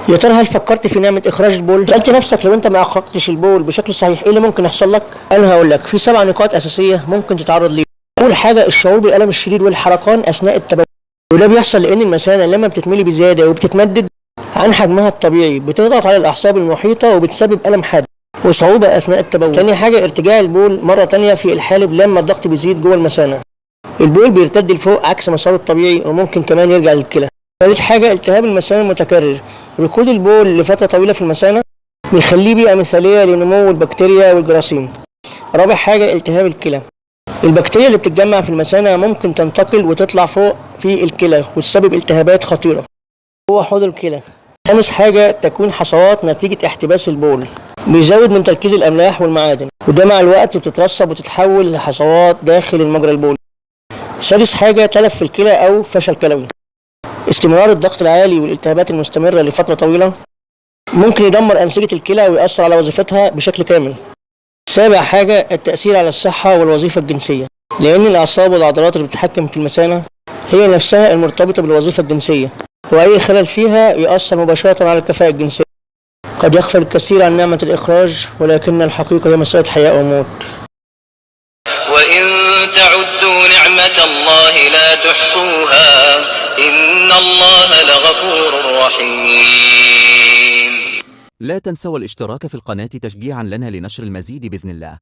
يا ترى هل فكرت في نعمة إخراج البول؟ سألت نفسك لو أنت ما أخرجتش البول بشكل صحيح إيه اللي ممكن يحصل لك؟ أنا هقول لك في 7 نقاط أساسية ممكن تتعرض ليها. أول حاجة الشعور بالألم الشديد والحرقان أثناء التبول، وده بيحصل لأن المثانة لما بتتملي بزيادة وبتتمدد عن حجمها الطبيعي بتضغط على الأعصاب المحيطة وبتسبب ألم حاد وصعوبة أثناء التبول. تاني حاجة ارتجاع البول مرة تانية في الحالب لما الضغط بيزيد جوه المثانة. البول بيرتد لفوق عكس مساره الطبيعي وممكن كمان يرجع للكلى. ثالث حاجة التهاب المثانة المتكرر. ركود البول لفترة طويلة في المثانة بيخليه بيئة مثالية لنمو البكتيريا والجراثيم. رابع حاجة التهاب الكلى. البكتيريا اللي بتتجمع في المثانة ممكن تنتقل وتطلع فوق في الكلى وتسبب التهابات خطيرة جوه حوض الكلى. خامس حاجة تكوين حصوات نتيجة احتباس البول، بيزود من تركيز الأملاح والمعادن وده مع الوقت بتترسب وتتحول لحصوات داخل المجرى البولي. سادس حاجة تلف في الكلى أو فشل كلوي. استمرار الضغط العالي والالتهابات المستمرة لفترة طويلة ممكن يدمر أنسجة الكلى ويأثر على وظيفتها بشكل كامل. سابع حاجة التأثير على الصحة والوظيفة الجنسية، لأن الأعصاب والعضلات اللي بتتحكم في المثانة هي نفسها المرتبطة بالوظيفة الجنسية، وأي خلل فيها يؤثر مباشرة على الكفاءة الجنسية. قد يغفل الكثير عن نعمة الإخراج ولكن الحقيقة هي مسألة حياة وموت. وإن تعدوا نعمة الله لا تحصوها إن الله لغفور رحيم. لا تنسوا الاشتراك في القناة تشجيعا لنا لنشر المزيد بإذن الله.